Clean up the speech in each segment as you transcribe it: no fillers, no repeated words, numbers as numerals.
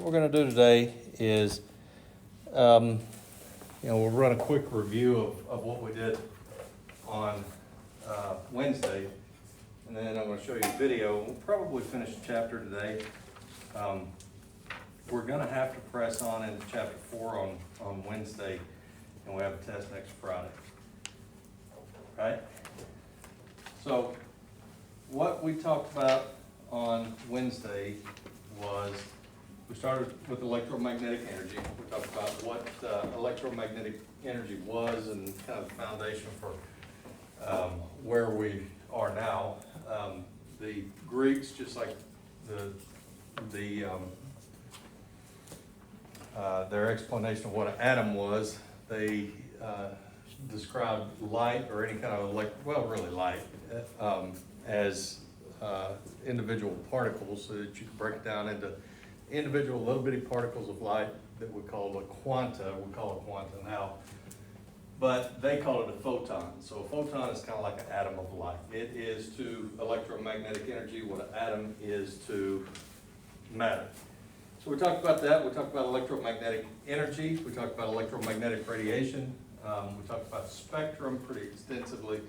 what we're going to do today is, we'll run a quick review of what we did on Wednesday, and then I'm going to show you a video. We'll probably finish the chapter today. We're going to have to press on into chapter 4 on Wednesday, and we have a test next Friday. Right? So what we talked about on Wednesday was, we started with electromagnetic energy. We talked about what electromagnetic energy was and kind of the foundation for where we are now. The Greeks, just like their explanation of what an atom was, they described light or any kind of really light as individual particles, so that you could break it down into individual little bitty particles of light that we call a quanta. We call it quanta now, but they call it a photon. So a photon is kind of like an atom of light. It is to electromagnetic energy what an atom is to matter. So we talked about that. We talked about electromagnetic energy. We talked about electromagnetic radiation. We talked about the spectrum pretty extensively.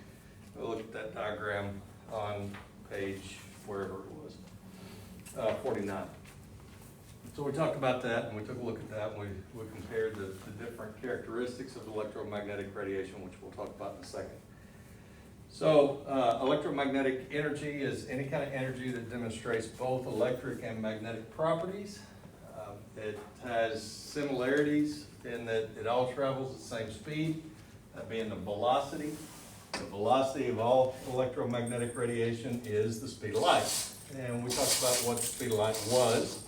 We'll look at that diagram on page wherever it was, 49. So we talked about that, and we took a look at that, and we compared the different characteristics of electromagnetic radiation, which we'll talk about in a second. So electromagnetic energy is any kind of energy that demonstrates both electric and magnetic properties. It has similarities in that it all travels at the same speed, that being the velocity. The velocity of all electromagnetic radiation is the speed of light. And we talked about what the speed of light was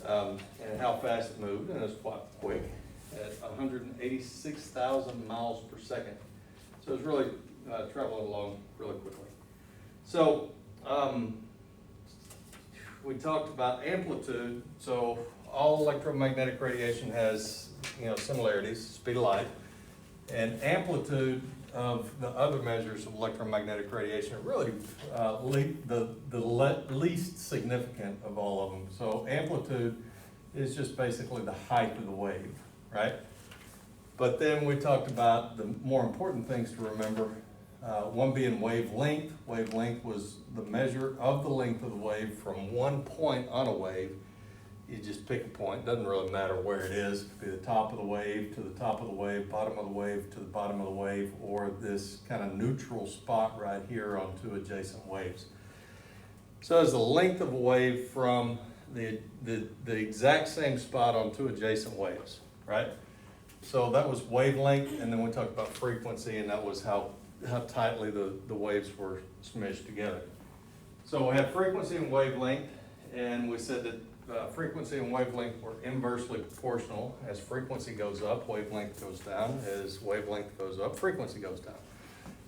and how fast it moved, and it was quite quick at 186,000 miles per second. So it was really traveling along really quickly. So we talked about amplitude. So all electromagnetic radiation has, similarities, speed of light, and amplitude of the other measures of electromagnetic radiation are really the least significant of all of them. So amplitude is just basically the height of the wave, right? But then we talked about the more important things to remember, one being wavelength. Wavelength was the measure of the length of the wave from one point on a wave. You just pick a point, doesn't really matter where it is. It could be the top of the wave to the top of the wave, bottom of the wave to the bottom of the wave, or this kind of neutral spot right here on two adjacent waves. So it's the length of a wave from the exact same spot on two adjacent waves, right? So that was wavelength, and then we talked about frequency, and that was how tightly the waves were smidged together. So we have frequency and wavelength, and we said that frequency and wavelength were inversely proportional. As frequency goes up, wavelength goes down. As wavelength goes up, frequency goes down.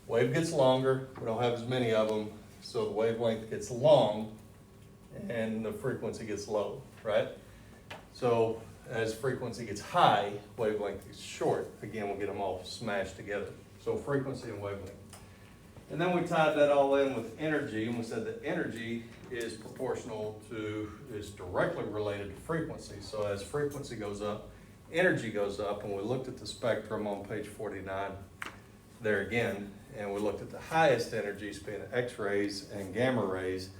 Wave gets longer, we don't have as many of them, so the wavelength gets long and the frequency gets low, right? So as frequency gets high, wavelength gets short. Again, we'll get them all smashed together. So frequency and wavelength. And then we tied that all in with energy, and we said that energy is directly related to frequency. So as frequency goes up, energy goes up, and we looked at the spectrum on page 49 there again, and we looked at the highest energies being X-rays and gamma rays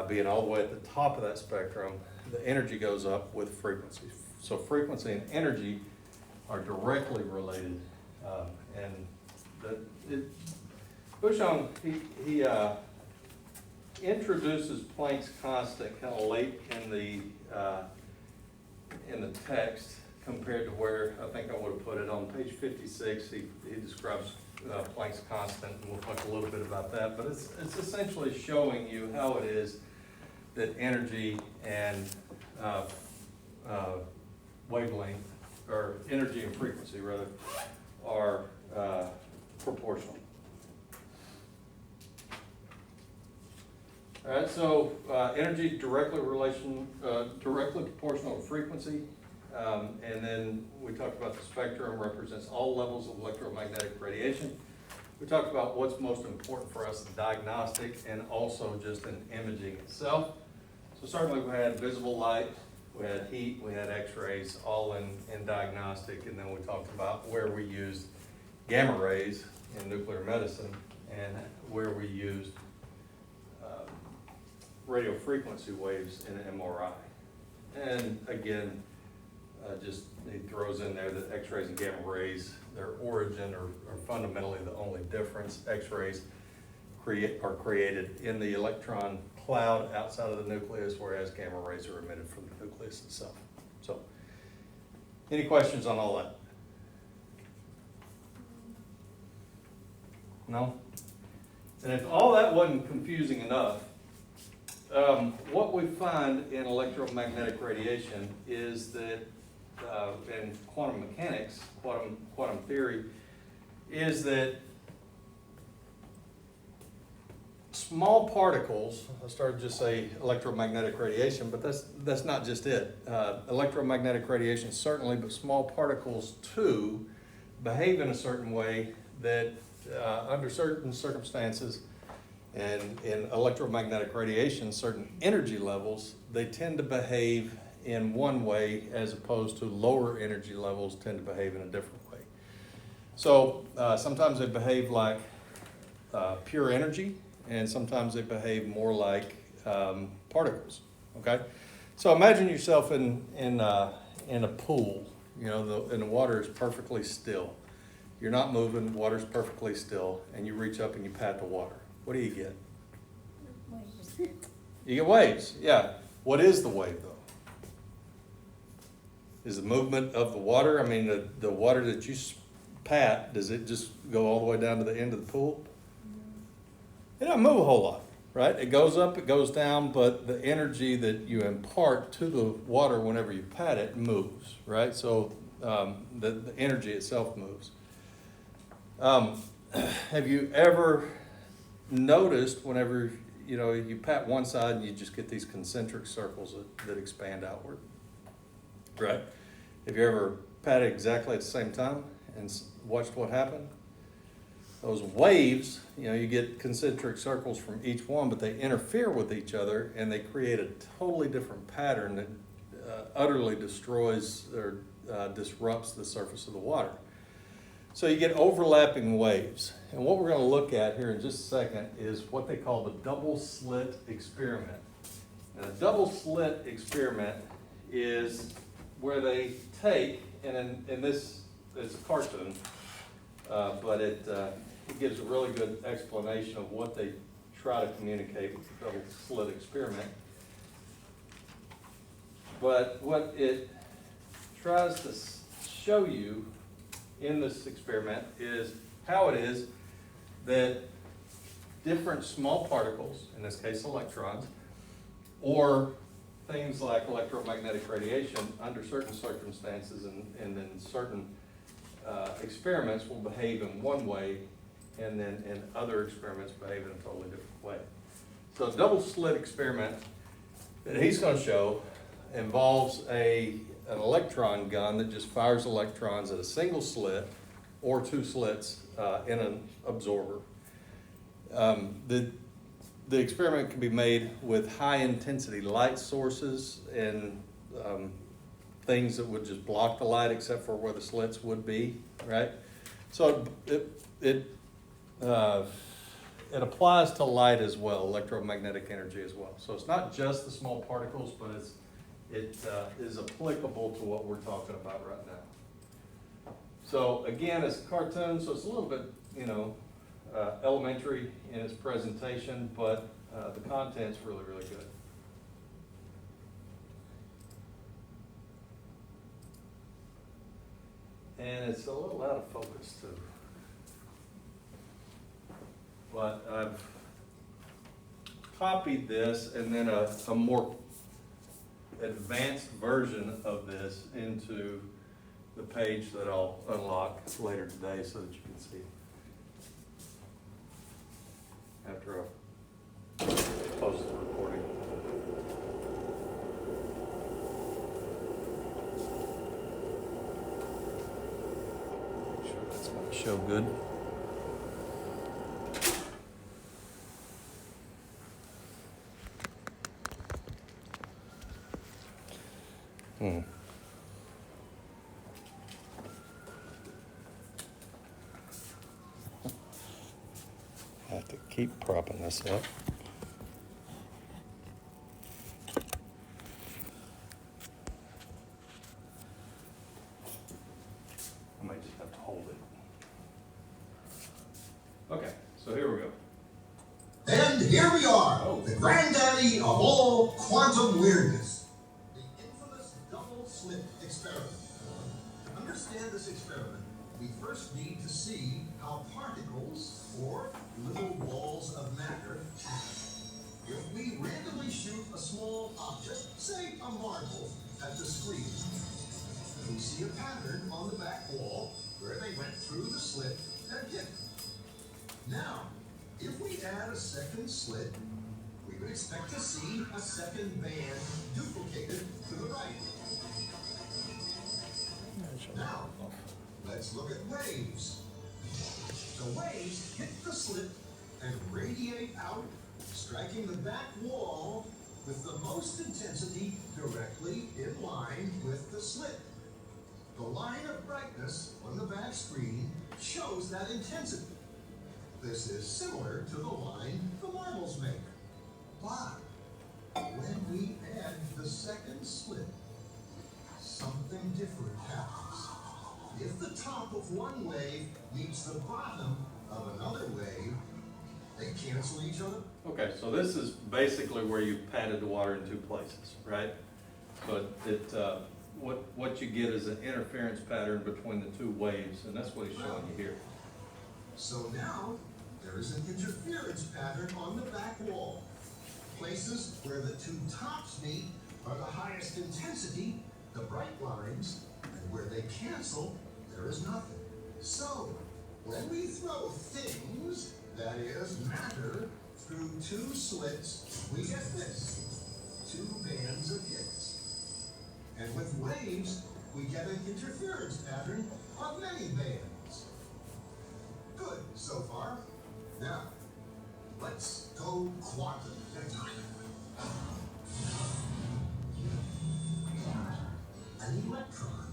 being all the way at the top of that spectrum. The energy goes up with frequency. So frequency and energy are directly related, Bushong, he introduces Planck's constant kind of late in the text compared to where I think I would have put it on page 56. He describes Planck's constant, and we'll talk a little bit about that. But it's essentially showing you how it is that energy and wavelength, or energy and frequency rather, are proportional. All right, so energy directly proportional to frequency, and then we talked about the spectrum represents all levels of electromagnetic radiation. We talked about what's most important for us in diagnostic and also just in imaging itself. So certainly we had visible light, we had heat, we had x-rays, all in diagnostic, and then we talked about where we used gamma rays in nuclear medicine and where we used radio frequency waves in an MRI. And again, just he throws in there that x-rays and gamma rays, their origin are fundamentally the only difference. X-rays are created in the electron cloud outside of the nucleus, whereas gamma rays are emitted from the nucleus itself. So, any questions on all that? No? And if all that wasn't confusing enough, what we find in electromagnetic radiation is that, in quantum mechanics, quantum theory, is that small particles, I started to just say electromagnetic radiation, but that's not just it. Electromagnetic radiation certainly, but small particles too behave in a certain way that under certain circumstances and in electromagnetic radiation, certain energy levels, they tend to behave in one way as opposed to lower energy levels tend to behave in a different way. So sometimes they behave like pure energy, and sometimes they behave more like particles, okay? So imagine yourself in a pool, you know, and the water is perfectly still. You're not moving, water's perfectly still, and you reach up and you pat the water. What do you get? Waves. You get waves, yeah. What is the wave, though? Is the movement of the water, I mean, the water that you pat, does it just go all the way down to the end of the pool? It doesn't move a whole lot, right? It goes up, it goes down, but the energy that you impart to the water whenever you pat it moves, right? So the energy itself moves. Have you ever noticed whenever you pat one side and you just get these concentric circles that expand outward, right? Have you ever patted exactly at the same time and watched what happened? Those waves, you get concentric circles from each one, but they interfere with each other and they create a totally different pattern that utterly destroys or disrupts the surface of the water. So you get overlapping waves. And what we're going to look at here in just a second is what they call the double slit experiment. And a double slit experiment is where they take, and in this is a cartoon, but it gives a really good explanation of what they try to communicate with the double slit experiment. But what it tries to show you in this experiment is how it is that different small particles, in this case electrons, or things like electromagnetic radiation under certain circumstances and then certain experiments will behave in one way, and then in other experiments behave in a totally different way. So a double slit experiment that he's going to show involves an electron gun that just fires electrons at a single slit or two slits in an absorber. The experiment can be made with high intensity light sources and things that would just block the light except for where the slits would be, right? So it applies to light as well, electromagnetic energy as well. So it's not just the small particles, but it is applicable to what we're talking about right now. So again, it's a cartoon, so it's a little bit, elementary in its presentation, but the content's really, really good. And it's a little out of focus too. But I've copied this and then a more advanced version of this into the page that I'll unlock later today so that you can see it. After I post the recording. Make sure that's going to show good. I have to keep propping this up. I might just have to hold it. Okay, so here we go. And here we are, the granddaddy of all quantum weirdness. The infamous double slit experiment. To understand this experiment, we first need to see how particles, or little balls of matter, act. If we randomly shoot a small object, say a marble, at the screen, we see a pattern on the back wall where they went through the slit and hit. Now, if we add a second slit, we would expect to see a second band duplicated to the right. Now, let's look at waves. The waves hit the slit and radiate out, striking the back wall with the most intensity directly in line with the slit. The line of brightness on the back screen shows that intensity. This is similar to the line the marbles make. But when we add the second slit, something different happens. If the top of one wave meets the bottom of another wave, they cancel each other. Okay, so this is basically where you patted the water in two places, right? But what you get is an interference pattern between the two waves, and that's what he's showing you here. So now, there is an interference pattern on the back wall. Places where the two tops meet are the highest intensity, the bright lines, and where they cancel, there is nothing. So, when we throw things, that is, matter, through two slits, we get this, two bands of hits. And with waves, we get an interference pattern of many bands. Good so far. Now, let's go quantum. An electron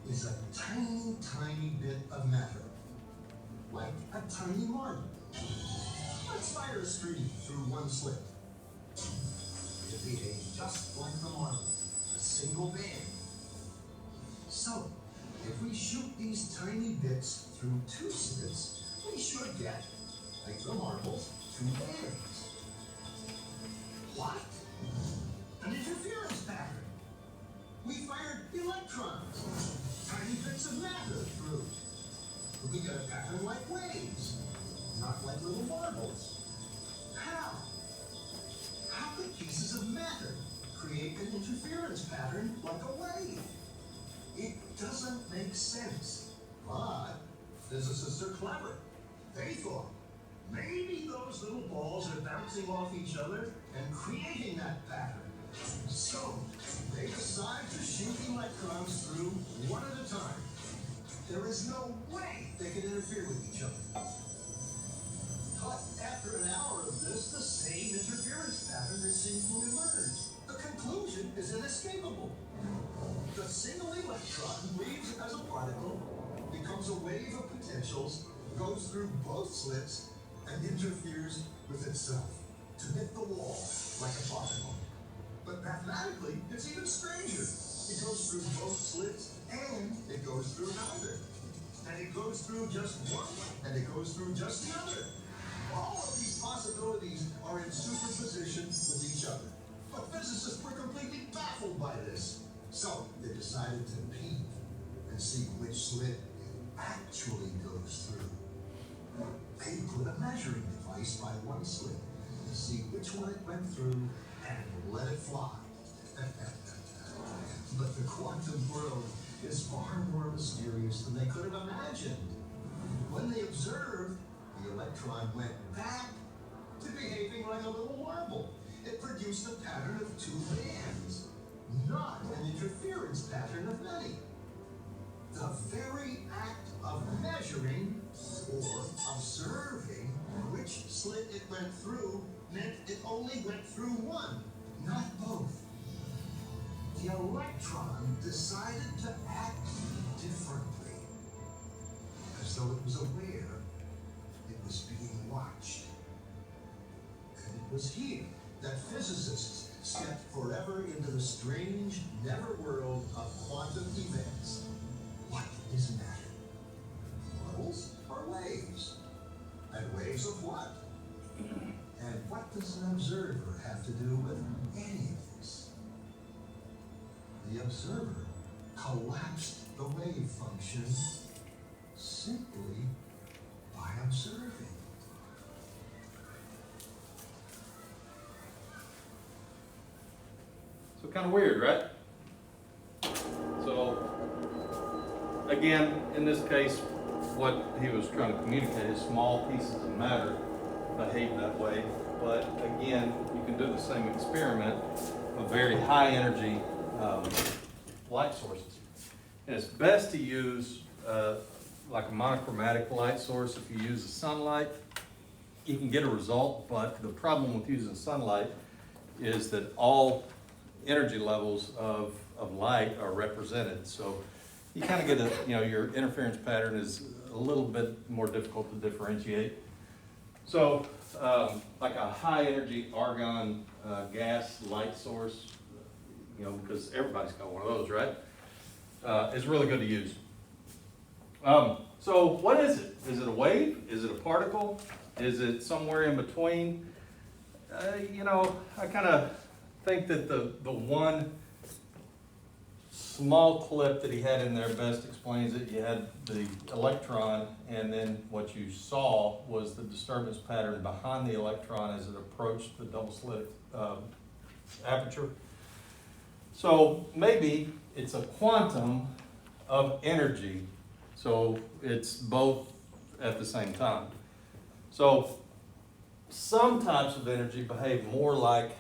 is a tiny, tiny bit of matter, like a tiny marble. Let's fire a stream through one slit. It behaves just like the marble, a single band. So, if we shoot these tiny bits through two slits, we should get, like the marbles, two bands. What? An interference pattern. We fired electrons, tiny bits of matter through. But we get a pattern like waves, not like little marbles. How? How could pieces of matter create an interference pattern like a wave? It doesn't make sense. But physicists are clever. They thought maybe those little balls are bouncing off each other and creating that pattern. So they decide to shoot electrons through one at a time. There is no way they can interfere with each other. But after an hour of this, the same interference pattern is seen to emerge. The conclusion is inescapable. The single electron leaves as a particle, becomes a wave of potentials, goes through both slits, and interferes with itself to hit the wall like a particle. But mathematically, it's even stranger. It goes through both slits, and it goes through neither. And it goes through just one, and it goes through just the other. All of these possibilities are in superposition with each other. But physicists were completely baffled by this. So they decided to peek and see which slit it actually goes through. They put a measuring device by one slit to see which one it went through and let it fly. But the quantum world is far more mysterious than they could have imagined. When they observed, the electron went back to behaving like a little marble. It produced a pattern of two bands, not an interference pattern of many. The very act of measuring or observing which slit it went through meant it only went through one, not both. the electron decided to act differently, as though it was aware it was being watched. And it was here that physicists stepped forever into the strange netherworld of quantum events. What is matter? Particles or waves? And waves of what? And what does an observer have to do with any of this? The observer collapsed the wave function simply by observing. So kind of weird, right? So again, in this case, what he was trying to communicate is small pieces of matter behave that way. But again, you can do the same experiment with very high energy light sources. And it's best to use like a monochromatic light source. If you use the sunlight, you can get a result, but the problem with using sunlight is that all energy levels of light are represented. So you kind of get a, your interference pattern is a little bit more difficult to differentiate. So like a high energy argon gas light source, because everybody's got one of those, right? Is really good to use. So what is it? Is it a wave? Is it a particle? Is it somewhere in between? I kind of think that the one small clip that he had in there best explains it. You had the electron, and then what you saw was the disturbance pattern behind the electron as it approached the double slit aperture. So maybe it's a quantum of energy, so it's both at the same time. So some types of energy behave more like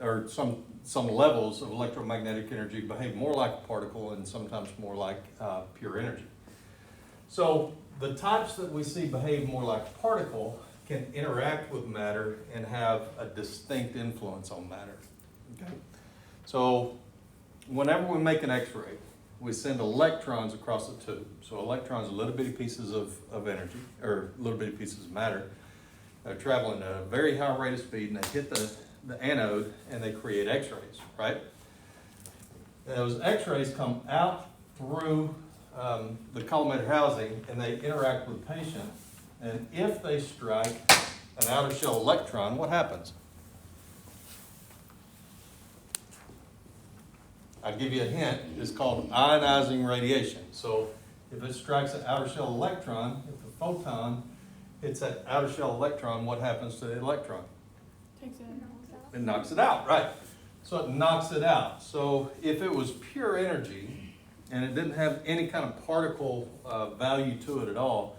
or some levels of electromagnetic energy behave more like a particle and sometimes more like pure energy. So the types that we see behave more like a particle can interact with matter and have a distinct influence on matter. Okay? So whenever we make an X-ray, we send electrons across the tube. So electrons are little bitty pieces of energy, or little bitty pieces of matter. They're traveling at a very high rate of speed, and they hit the anode, and they create X-rays, right? Those X-rays come out through the collimator housing, and they interact with the patient. And if they strike an outer shell electron, what happens? I'll give you a hint. It's called ionizing radiation. So if it strikes an outer shell electron, if the photon hits that outer shell electron, what happens to the electron? Takes it. It knocks it out, right? So it knocks it out. So if it was pure energy and it didn't have any kind of particle value to it at all,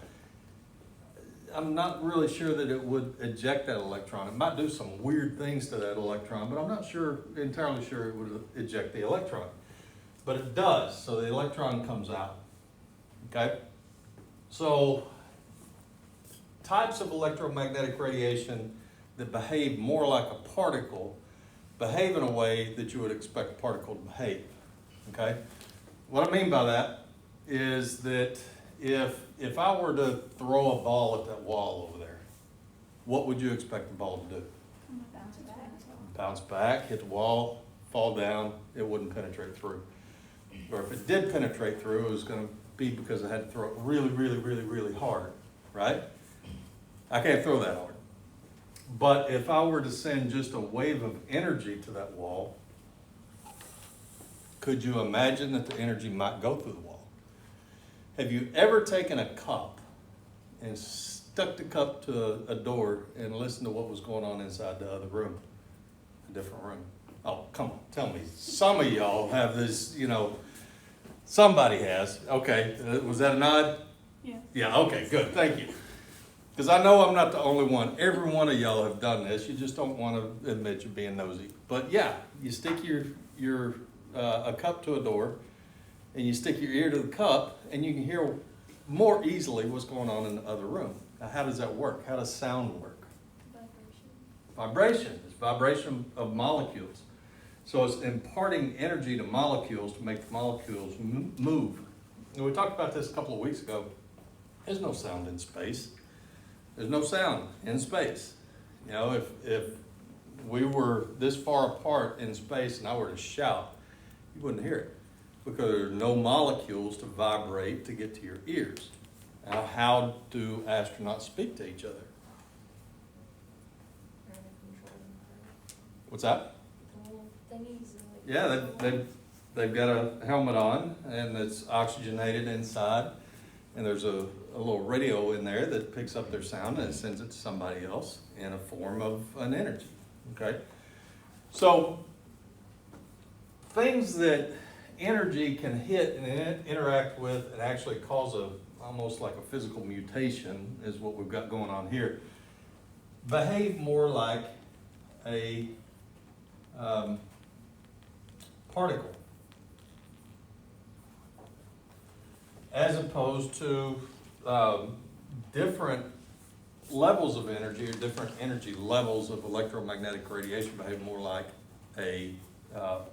I'm not really sure that it would eject that electron. It might do some weird things to that electron, but I'm not entirely sure it would eject the electron. But it does, so the electron comes out. Okay? So types of electromagnetic radiation that behave more like a particle behave in a way that you would expect a particle to behave. Okay? What I mean by that is that if I were to throw a ball at that wall over there, what would you expect the ball to do? Bounce it back. Bounce back, hit the wall, fall down, it wouldn't penetrate through. Or if it did penetrate through, it was going to be because I had to throw it really, really, really, really hard, right? I can't throw that hard. But if I were to send just a wave of energy to that wall, could you imagine that the energy might go through the wall? Have you ever taken a cup and stuck the cup to a door and listened to what was going on inside the other room, a different room? Oh, come on, tell me. Some of y'all have this, somebody has. Okay, was that a nod? Yeah. Yeah, okay, good, thank you. Because I know I'm not the only one. Every one of y'all have done this. You just don't want to admit you're being nosy. But yeah, you stick a cup to a door, and you stick your ear to the cup, and you can hear more easily what's going on in the other room. Now, how does that work? How does sound work? Vibration. It's vibration of molecules. So it's imparting energy to molecules to make the molecules move. And we talked about this a couple of weeks ago. There's no sound in space. There's no sound in space. You know, if we were this far apart in space and I were to shout, you wouldn't hear it because there are no molecules to vibrate to get to your ears. Now, how do astronauts speak to each other? What's that? Yeah, they've got a helmet on and it's oxygenated inside, and there's a little radio in there that picks up their sound and it sends it to somebody else in a form of an energy. Okay? So things that energy can hit and interact with and actually cause almost like a physical mutation is what we've got going on here. Behave more like a particle, as opposed to different levels of energy or different energy levels of electromagnetic radiation behave more like a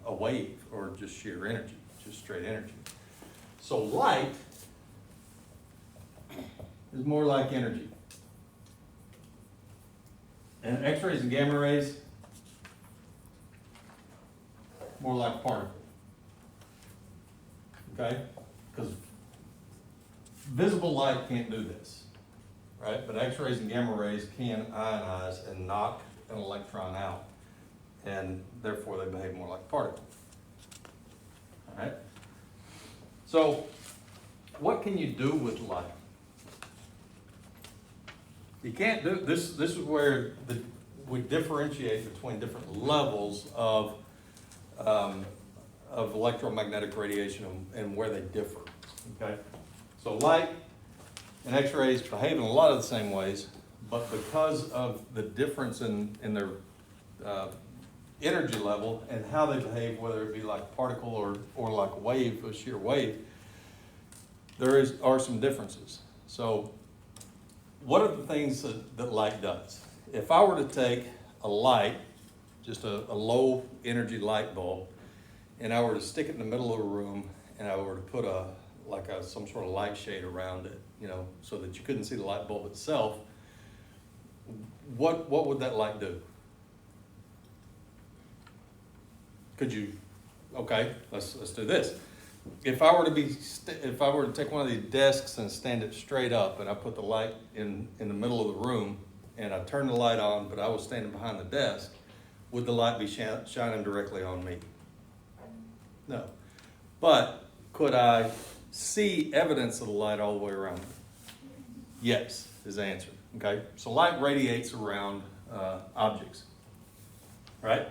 wave or just sheer energy, just straight energy. So light is more like energy. And X-rays and gamma rays, more like particle. Okay? Because visible light can't do this, right? But X-rays and gamma rays can ionize and knock an electron out, and therefore they behave more like particles. All right? So, what can you do with light? You can't do this. This is where we differentiate between different levels of electromagnetic radiation and where they differ. Okay, so light and X-rays behave in a lot of the same ways, but because of the difference in their energy level and how they behave, whether it be like a particle or like a wave, a sheer wave, there are some differences. So what are the things that light does? If I were to take a light, just a low energy light bulb, and I were to stick it in the middle of a room, and I were to put some sort of light shade around it, you know, so that you couldn't see the light bulb itself, what would that light do? Could you? Okay, let's do this. If I were to take one of these desks and stand it straight up, and I put the light in the middle of the room, and I turned the light on, but I was standing behind the desk, would the light be shining directly on me? No. But could I see evidence of the light all the way around me? Yes, is the answer. Okay, so light radiates around objects, right?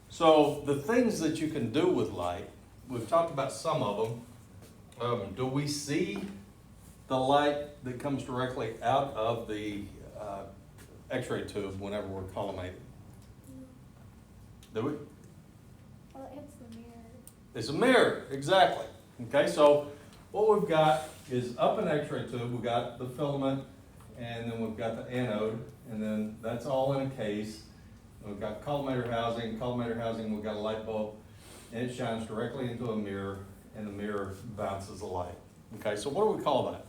So the things that you can do with light, we've talked about some of them. Do we see the light that comes directly out of the X-ray tube whenever we're collimated? Do we? Well, it hits the mirror. It's a mirror, exactly. Okay, so what we've got is up an X-ray tube, we've got the filament, and then we've got the anode, and then that's all in a case. We've got collimator housing, we've got a light bulb, and it shines directly into a mirror, and the mirror bounces the light. Okay, so what do we call that?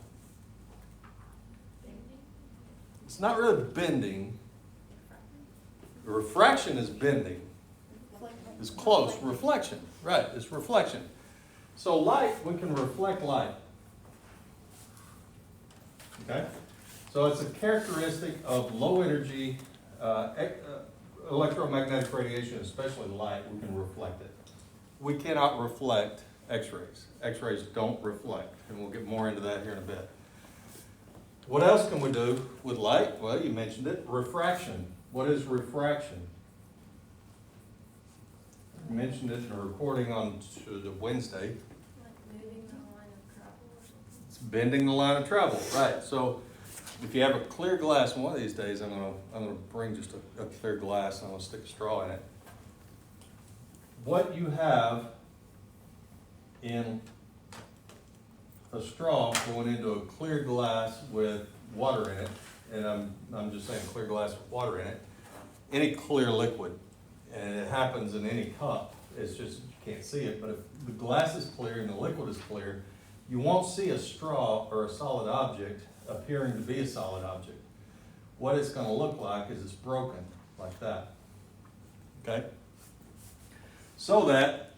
It's not really bending. Refraction is bending. It's close. Reflection, right, it's reflection. So light, we can reflect light. Okay? So it's a characteristic of low energy electromagnetic radiation, especially light, we can reflect it. We cannot reflect X-rays. X-rays don't reflect, and we'll get more into that here in a bit. What else can we do with light? Well, you mentioned it, refraction. What is refraction? You mentioned it in a recording on Wednesday. Like moving the line of travel or something. It's bending the line of travel, right? So if you have a clear glass, and one of these days I'm gonna bring just a clear glass and I'm gonna stick a straw in it. What you have in a straw going into a clear glass with water in it, and I'm just saying clear glass with water in it, any clear liquid and it happens in any cup. It's just, you can't see it, but if the glass is clear and the liquid is clear, you won't see a straw or a solid object appearing to be a solid object. What it's gonna look like is it's broken, like that, okay? So that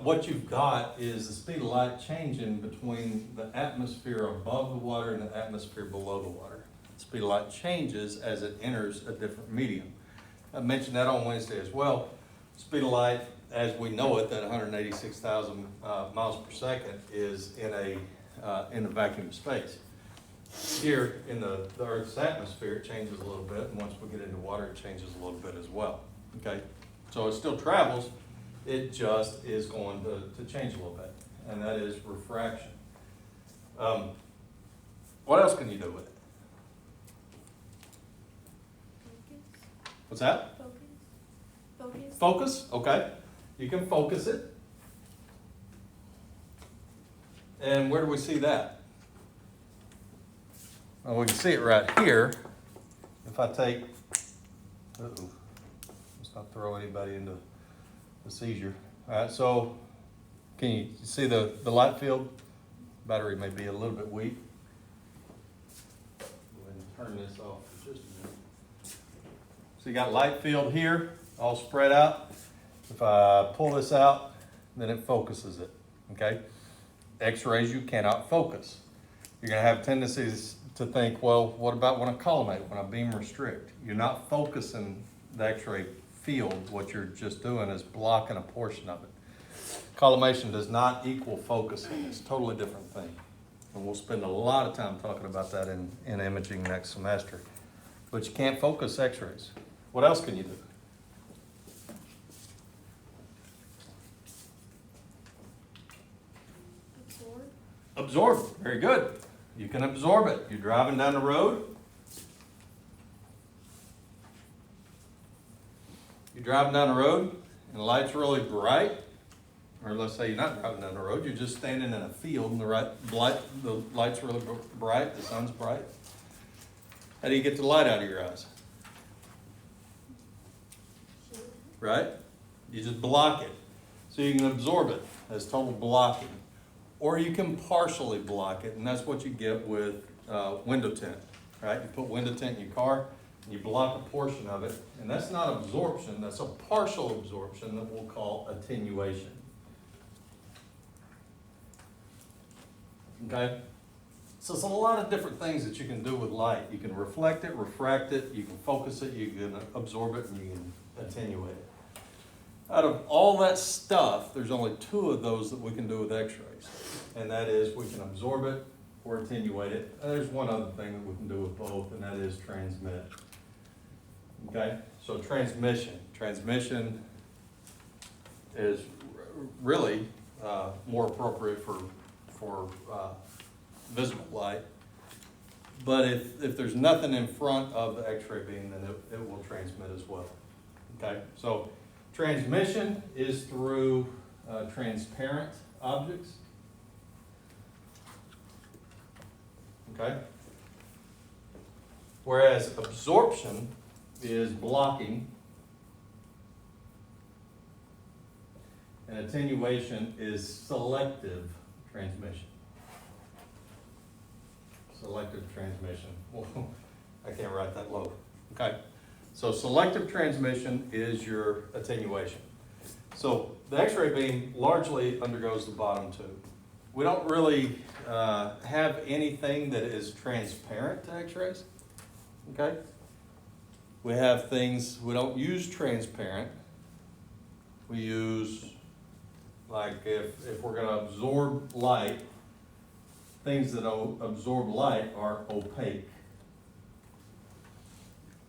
what you've got is the speed of light changing between the atmosphere above the water and the atmosphere below the water. The speed of light changes as it enters a different medium. I mentioned that on Wednesday as well. Speed of light, as we know it, that 186,000 miles per second is in a vacuum space. Here in the Earth's atmosphere, it changes a little bit, and once we get into water, it changes a little bit as well. Okay, so it still travels, it just is going to change a little bit, and that is refraction. What else can you do with it? Focus. What's that? Focus. Focus, okay. You can focus it. And where do we see that? Well, we can see it right here. If I take, let's not throw anybody into the seizure. All right, so can you see the light field? Battery may be a little bit weak. Go ahead and turn this off for just a minute. So you got light field here, all spread out. If I pull this out, then it focuses it, okay? X-rays you cannot focus. You're gonna have tendencies to think, well, what about when I collimate, when I beam restrict? You're not focusing the X-ray field. What you're just doing is blocking a portion of it. Collimation does not equal focusing. It's a totally different thing. And we'll spend a lot of time talking about that in imaging next semester. But you can't focus X-rays. What else can you do? Absorb, very good. You can absorb it. You're driving down the road. You're driving down the road and the light's really bright. Or let's say you're not driving down the road, you're just standing in a field and the light's really bright, the sun's bright. How do you get the light out of your eyes? Right? You just block it. So you can absorb it as total blocking. Or you can partially block it, and that's what you get with window tint, right? You put window tint in your car, and you block a portion of it, and that's not absorption, that's a partial absorption that we'll call attenuation. Okay? So there's a lot of different things that you can do with light. You can reflect it, refract it, you can focus it, you can absorb it, and you can attenuate it. Out of all that stuff, there's only two of those that we can do with X-rays. And that is we can absorb it or attenuate it. And there's one other thing that we can do with both, and that is transmit. Okay, so transmission. Transmission is really more appropriate for visible light. But if there's nothing in front of the X-ray beam, then it will transmit as well. Okay, so transmission is through transparent objects. Okay? Whereas absorption is blocking, and attenuation is selective transmission. Selective transmission. Well, I can't write that low. Okay? So selective transmission is your attenuation. So the X-ray beam largely undergoes the bottom two. We don't really have anything that is transparent to X-rays, okay? We have things, we don't use transparent. We use, like if we're gonna absorb light, things that absorb light are opaque.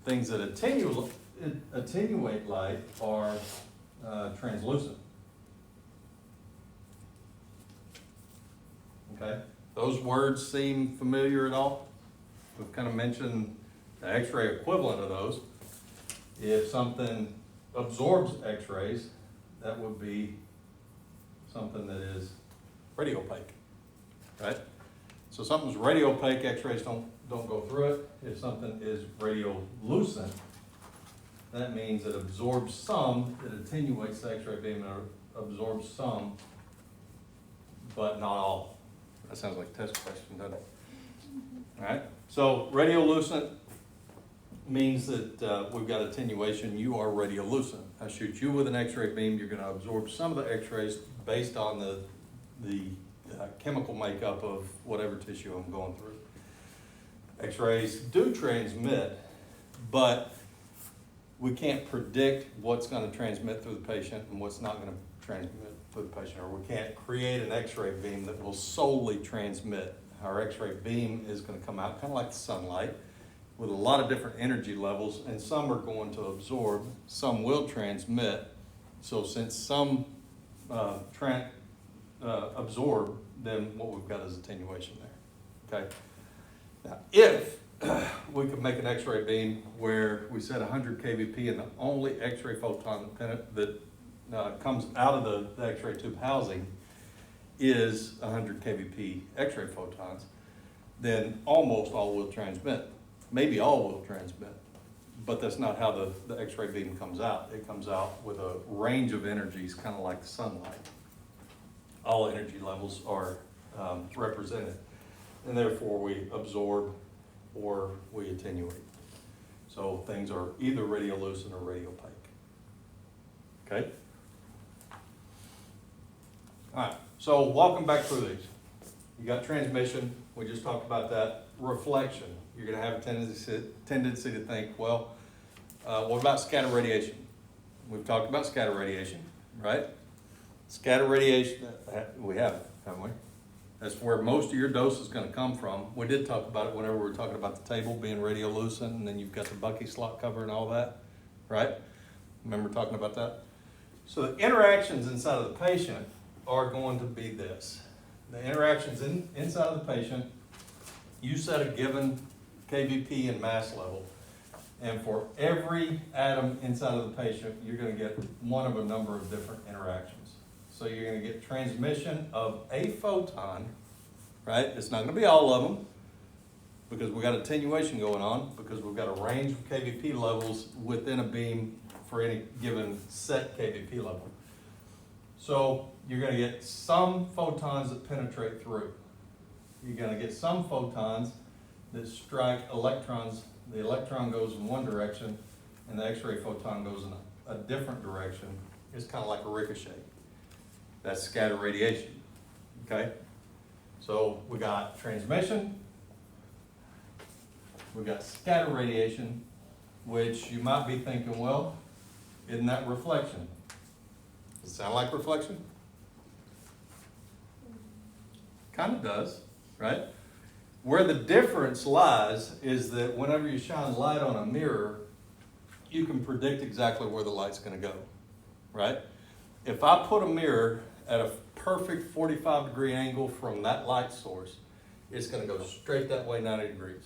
Things that attenuate light are translucent. Okay, those words seem familiar at all? We've kind of mentioned the X-ray equivalent of those. If something absorbs X-rays, that would be something that is radiopaque, right? So something's radiopaque, X-rays don't go through it. If something is radiolucent, that means it absorbs some, it attenuates the X-ray beam and absorbs some, but not all. That sounds like a test question, doesn't it? All right, so radiolucent means that we've got attenuation. You are radiolucent. I shoot you with an X-ray beam, you're gonna absorb some of the X-rays based on the chemical makeup of whatever tissue I'm going through. X-rays do transmit, but we can't predict what's going to transmit through the patient and what's not going to transmit through the patient, or we can't create an X-ray beam that will solely transmit. Our X-ray beam is going to come out kind of like the sunlight with a lot of different energy levels, and some are going to absorb, some will transmit. So since some absorb, then what we've got is attenuation there, okay? Now, if we could make an X-ray beam where we set 100 kVp and the only X-ray photon that comes out of the X-ray tube housing is 100 kVp X-ray photons, then almost all will transmit. Maybe all will transmit, but that's not how the X-ray beam comes out. It comes out with a range of energies, kind of like the sunlight. All energy levels are represented, and therefore we absorb or we attenuate. So things are either radiolucent or radiopaque. Okay? All right, so walking back through these. You got transmission, we just talked about that. Reflection, you're gonna have a tendency to think, well, what about scatter radiation? We've talked about scatter radiation, right? Scatter radiation, we have, haven't we? That's where most of your dose is going to come from. We did talk about it whenever we were talking about the table being radiolucent, and then you've got the Bucky slot cover and all that, right? Remember talking about that? So the interactions inside of the patient are going to be this. The interactions inside of the patient, you set a given kVp and mass level, and for every atom inside of the patient, you're going to get one of a number of different interactions. So you're going to get transmission of a photon, right? It's not going to be all of them because we've got attenuation going on, because we've got a range of kVp levels within a beam for any given set kVp level. So you're going to get some photons that penetrate through. You're going to get some photons that strike electrons. The electron goes in one direction and the X-ray photon goes in a different direction. It's kind of like a ricochet. That's scatter radiation, okay? So we got transmission, we got scatter radiation, which you might be thinking, well, isn't that reflection? Does it sound like reflection? Kind of does, right? Where the difference lies is that whenever you shine light on a mirror, you can predict exactly where the light's gonna go, right? If I put a mirror at a perfect 45-degree angle from that light source, it's going to go straight that way 90 degrees.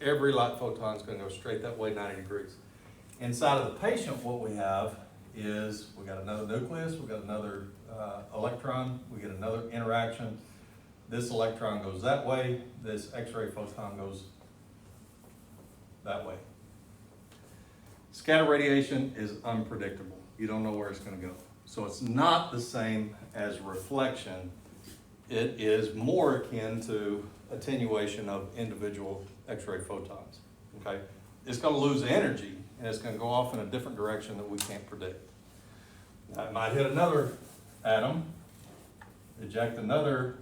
Every light photon is going to go straight that way 90 degrees. Inside of the patient, what we have is we got another nucleus, we got another electron, we get another interaction. This electron goes that way, this X-ray photon goes that way. Scatter radiation is unpredictable. You don't know where it's going to go. So it's not the same as reflection. It is more akin to attenuation of individual X-ray photons, okay? It's going to lose energy, and it's going to go off in a different direction that we can't predict. Now, it might hit another atom, eject another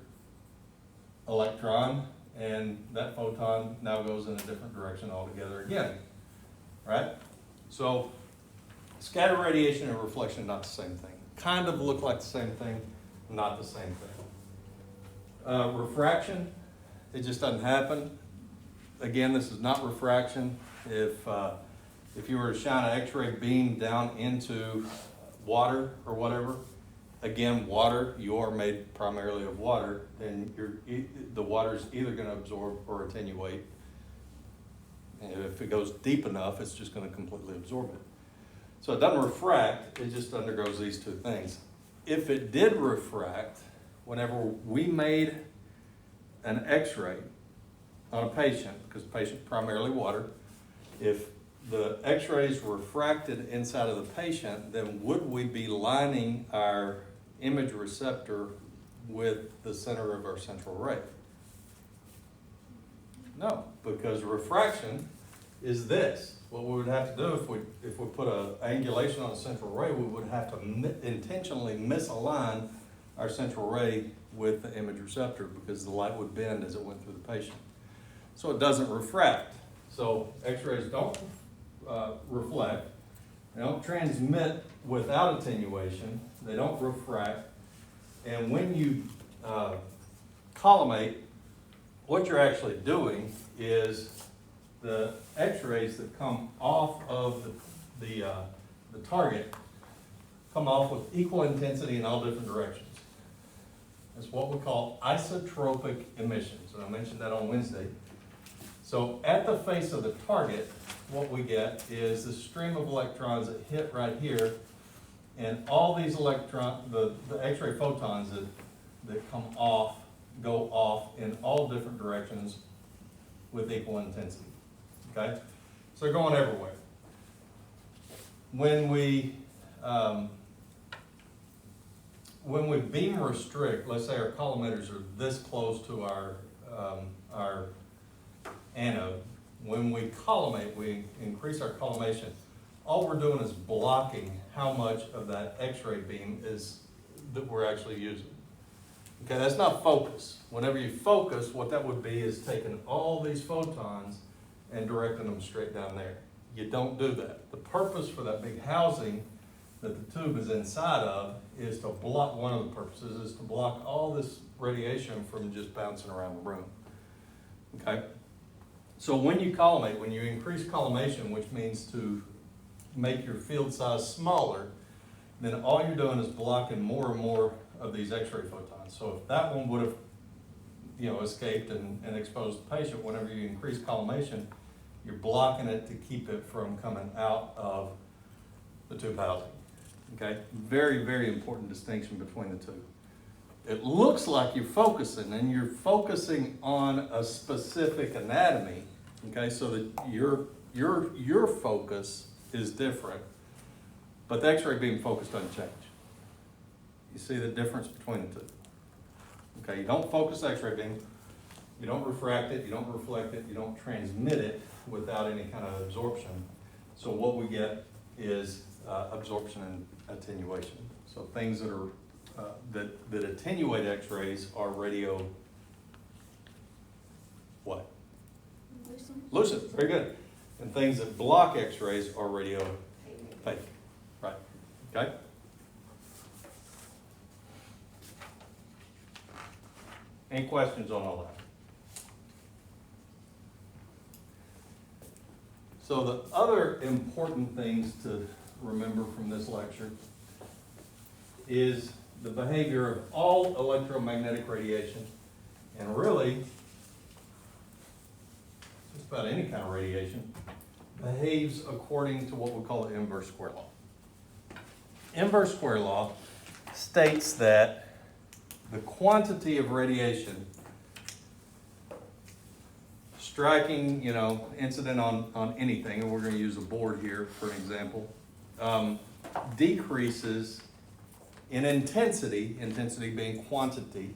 electron, and that photon now goes in a different direction altogether again, right? So scatter radiation and reflection are not the same thing. Kind of look like the same thing, not the same thing. Refraction, it just doesn't happen. Again, this is not refraction. If you were to shine an X-ray beam down into water or whatever, again, water, you are made primarily of water, then the water is either going to absorb or attenuate. And if it goes deep enough, it's just going to completely absorb it. So it doesn't refract, it just undergoes these two things. If it did refract, whenever we made an X-ray on a patient, because the patient primarily water, if the x-rays refracted inside of the patient, then would we be lining our image receptor with the center of our central ray? No, because refraction is this. What we would have to do if we put an angulation on a central ray, we would have to intentionally misalign our central ray with the image receptor because the light would bend as it went through the patient. So it doesn't refract. So x-rays don't reflect. They don't transmit without attenuation. They don't refract. And when you collimate, what you're actually doing is the x-rays that come off of the target come off with equal intensity in all different directions. It's what we call isotropic emissions, and I mentioned that on Wednesday. So at the face of the target, what we get is the stream of electrons that hit right here, and all these the x-ray photons that come off, go off in all different directions with equal intensity, okay? So they're going everywhere. When we beam restrict, let's say our collimators are this close to our anode, when we collimate, we increase our collimation, all we're doing is blocking how much of that x-ray beam is that we're actually using. Okay, that's not focus. Whenever you focus, what that would be is taking all these photons and directing them straight down there. You don't do that. The purpose for that big housing that the tube is inside of is to block, one of the purposes is to block all this radiation from just bouncing around the room. Okay? So when you collimate, when you increase collimation, which means to make your field size smaller, then all you're doing is blocking more and more of these x-ray photons. So if that one would have, escaped and exposed the patient, whenever you increase collimation, you're blocking it to keep it from coming out of the tube housing. Okay? Very, very important distinction between the two. It looks like you're focusing, and you're focusing on a specific anatomy, okay, so that your focus is different, but the x-ray beam focus doesn't change. You see the difference between the two. Okay, you don't focus x-ray beam, you don't refract it, you don't reflect it, you don't transmit it without any kind of absorption. So what we get is absorption and attenuation. So things that are that attenuate x-rays are radio what? Lucent, very good. And things that block x-rays are radio fake. Right. Okay? Any questions on all that? So the other important things to remember from this lecture is the behavior of all electromagnetic radiation, and really just about any kind of radiation behaves according to what we call the inverse square law. Inverse square law states that the quantity of radiation striking, incident on anything, and we're going to use a board here for an example, decreases in intensity being quantity,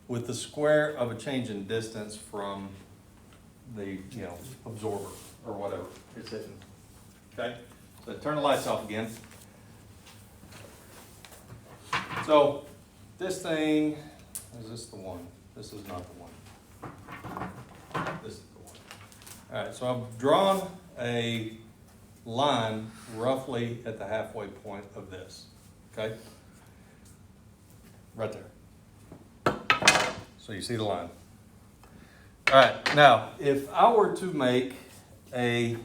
with the square of a change in distance from the absorber or whatever it's hitting. Okay? So turn the lights off again. So this thing, is this the one? This is not the one. This is the one. All right, so I've drawn a line roughly at the halfway point of this. Okay? Right there. So you see the line. All right, now, if I were to make there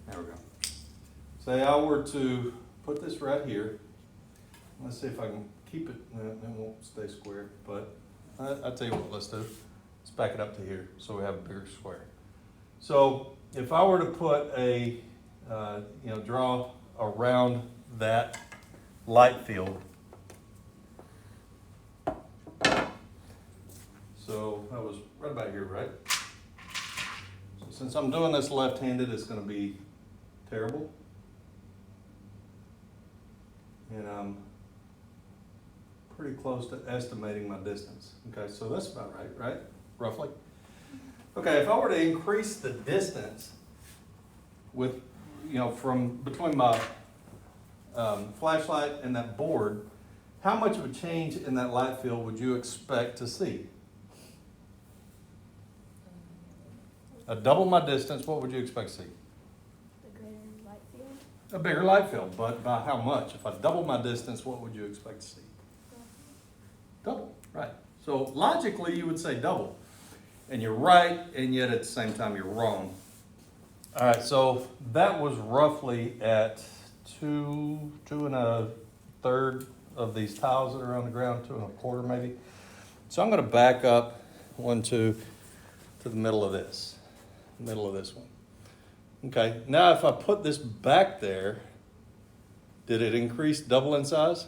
we go. Say I were to put this right here. Let's see if I can keep it, it won't stay square, but I'll tell you what, let's do. Let's back it up to here so we have a bigger square. So if I were to put draw around that light field, So that was right about here, right? So since I'm doing this left-handed, it's gonna be terrible. And I'm pretty close to estimating my distance. Okay, so that's about right? Roughly. Okay, if I were to increase the distance with, from between my flashlight and that board, how much of a change in that light field would you expect to see? I double my distance, what would you expect to see? The greater light field. A bigger light field, but by how much? If I double my distance, what would you expect to see? Double, right. So logically, you would say double. And you're right, and yet at the same time, you're wrong. All right, so that was roughly at two and a third of these tiles that are on the ground, 2 1/4 maybe. So I'm gonna back up 1, 2 to the middle of this one. Okay, now if I put this back there, did it increase double in size?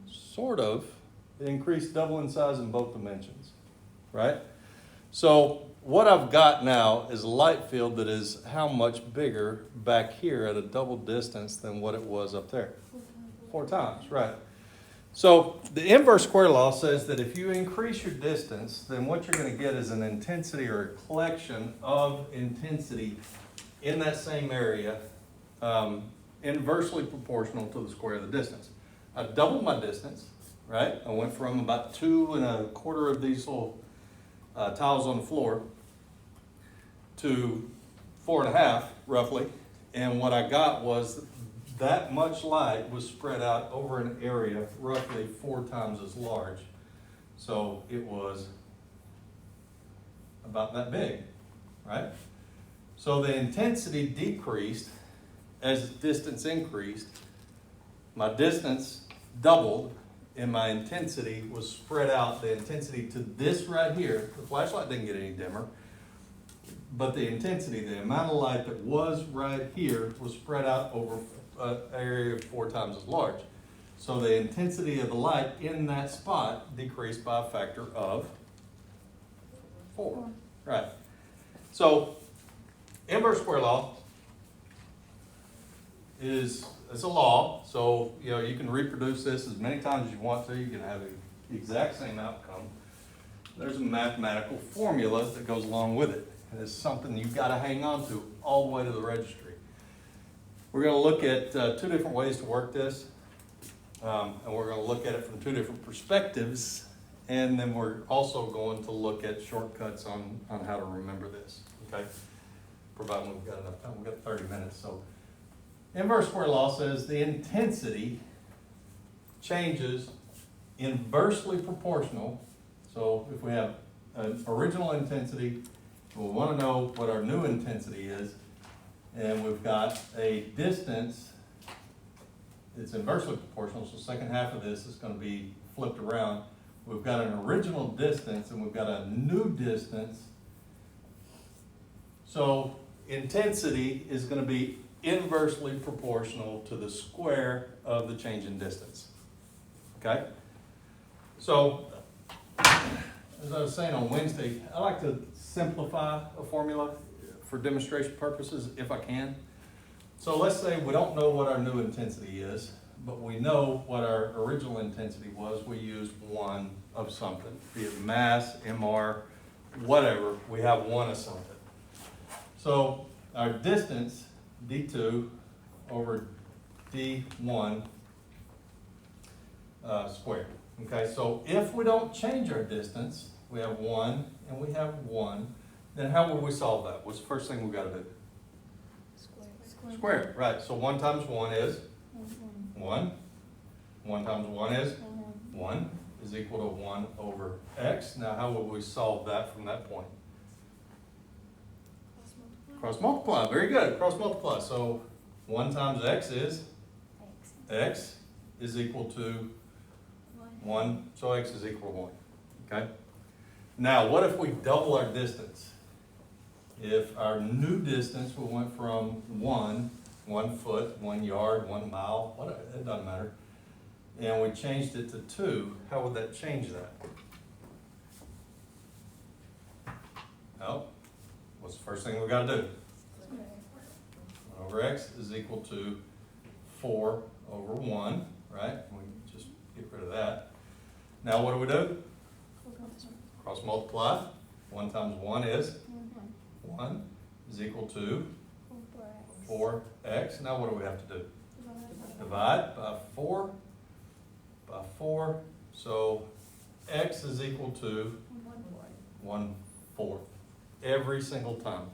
Sort of. It increased double in size in both dimensions, right? So what I've got now is a light field that is how much bigger back here at a double distance than what it was up there? 4 times, right. So the inverse square law says that if you increase your distance, then what you're going to get is an intensity or a collection of intensity in that same area, inversely proportional to the square of the distance. I doubled my distance, right? I went from about 2 1/4 of these little tiles on the floor to 4 1/2 roughly. And what I got was that much light was spread out over an area roughly 4 times as large. So it was about that big, right? So the intensity decreased as distance increased. My distance doubled and my intensity was spread out. The intensity to this right here, the flashlight didn't get any dimmer, but the intensity, the amount of light that was right here was spread out over an area 4 times as large. So the intensity of the light in that spot decreased by a factor of 4. Right. So inverse square law is a law. So you can reproduce this as many times as you want to. You can have the exact same outcome. There's a mathematical formula that goes along with it. And it's something you've got to hang on to all the way to the registry. We're going to look at 2 different ways to work this. And we're going to look at it from 2 different perspectives. And then we're also going to look at shortcuts on how to remember this. Okay? Providing we've got enough time. We've got 30 minutes. So inverse square law says the intensity changes inversely proportional. So if we have an original intensity, we'll want to know what our new intensity is. And we've got a distance, it's inversely proportional, so second half of this is going to be flipped around. We've got an original distance and we've got a new distance. So intensity is going to be inversely proportional to the square of the change in distance. Okay? So, as I was saying on Wednesday, I like to simplify a formula for demonstration purposes if I can. So let's say we don't know what our new intensity is, but we know what our original intensity was. We used 1 of something, be it mass, MR, whatever. We have 1 of something. So our distance, D2 over D1 squared. Okay, so if we don't change our distance, we have 1 and we have 1, then how would we solve that? What's the first thing we've got to do? Square, right. So 1 times 1 is 1. 1 times 1 is 1 is equal to 1 over x. Now how would we solve that from that point? Cross multiply. Very good. Cross multiply. So 1 times x is x is equal to 1. So x is equal to 1. Okay. Now what if we double our distance? If our new distance, we went from 1 foot, 1 yard, 1 mile, whatever, it doesn't matter, and we changed it to 2, how would that change that? No. What's the first thing we gotta do? 1 over x is equal to 4 over 1, right? We can just get rid of that. Now what do? Cross multiply. 1 times 1 is 1 is equal to 4x. Now what do we have to do? Divide by 4 by 4. So x is equal to 1/4 every single time.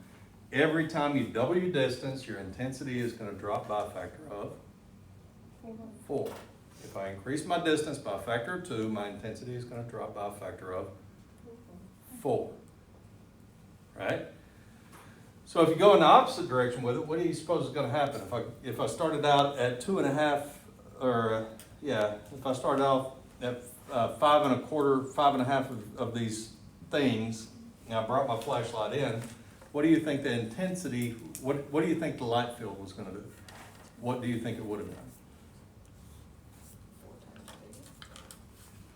Every time you double your distance, your intensity is going to drop by a factor of 4. If I increase my distance by a factor of 2, my intensity is going to drop by a factor of 4. Right? So if you go in the opposite direction with it, what do you suppose is going to happen? If I started out at 2.5, or if I started out at 5 1/4, 5 1/2 of these things, and I brought my flashlight in, what do you think the intensity? What do you think the light field was going to do? What do you think it would have done?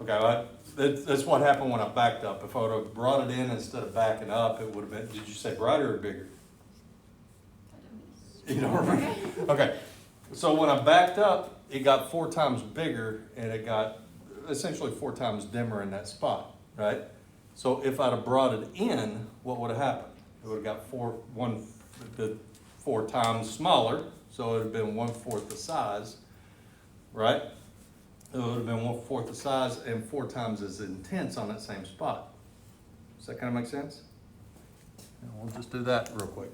Okay, well, that's what happened when I backed up. If I would have brought it in instead of backing up, it would have been. Did you say brighter or bigger? You don't remember? Okay. So when I backed up, it got 4 times bigger, and it got essentially 4 times dimmer in that spot, right? So if I'd have brought it in, what would have happened? It would have got 4 times smaller, so it would have been 1/4 the size, right? It would have been 1/4 the size and 4 times as intense on that same spot. Does that kind of make sense? And we'll just do that real quick.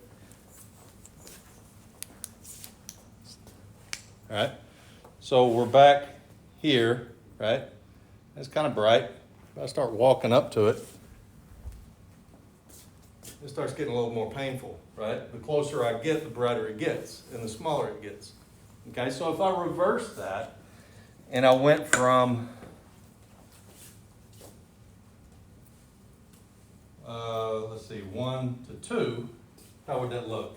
All right, so we're back here, right? It's kind of bright. If I start walking up to it, it starts getting a little more painful, right? The closer I get, the brighter it gets, and the smaller it gets. Okay, so if I reverse that, and I went from, let's see, 1 to 2, how would that look?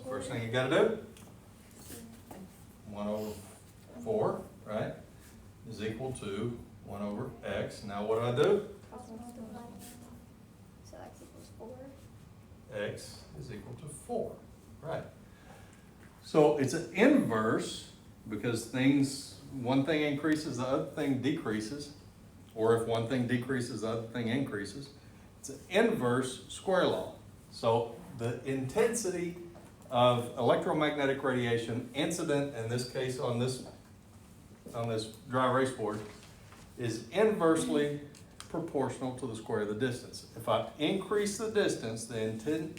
First thing you got to do, 1 over 4, right, is equal to 1 over x. Now what do? So x equals 4. X is equal to 4, right. So it's an inverse because one thing increases, the other thing decreases. Or if one thing decreases, the other thing increases. It's an inverse square law. So the intensity of electromagnetic radiation incident, in this case on this dry erase board, is inversely proportional to the square of the distance. If I increase the distance, the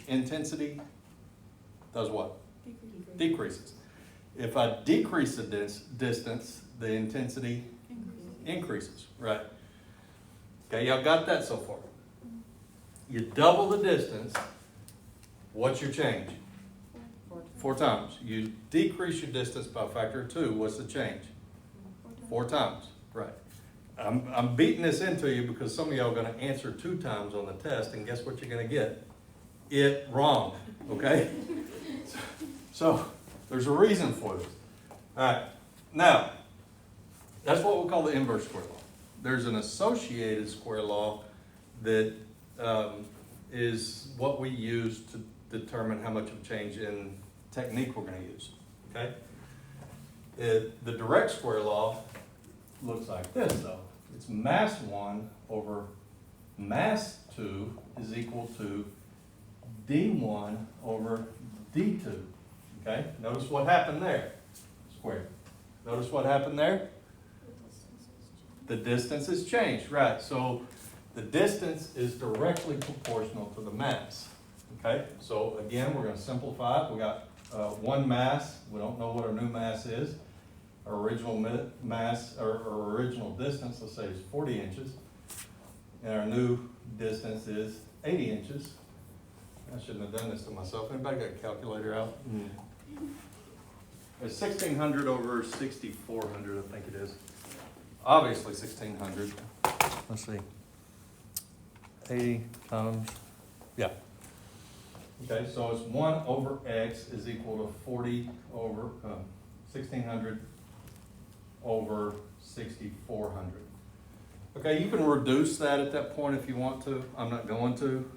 intensity does what? Decreases. If I decrease the distance, the intensity increases. Right. Okay, y'all got that so far? You double the distance, what's your change? 4 times. You decrease your distance by a factor of 2. What's the change? 4 times. Right. I'm beating this into you because some of y'all are going to answer 2 times on the test, and guess what you're going to get? It wrong. Okay? So there's a reason for this. All right. Now, that's what we call the inverse square law. There's an associated square law that is what we use to determine how much of a change in technique we're going to use. Okay? The direct square law looks like this, though. It's mass 1 over mass 2 is equal to d1 over d2. Okay? Notice what happened there. Square. Notice what happened there? The distance has changed, right? So the distance is directly proportional to the mass. Okay? So again, we're going to simplify it. We got 1 mass. We don't know what our new mass is. Our original mass, or original distance, let's say, is 40 inches. And our new distance is 80 inches. I shouldn't have done this to myself. Anybody got a calculator out? It's 1,600 over 6,400, I think it is. Obviously 1,600. Let's see. 80 times, yeah. Okay, so it's 1 over x is equal to 40 over 1,600 over 6,400. Okay, you can reduce that at that point if you want to. I'm not going to.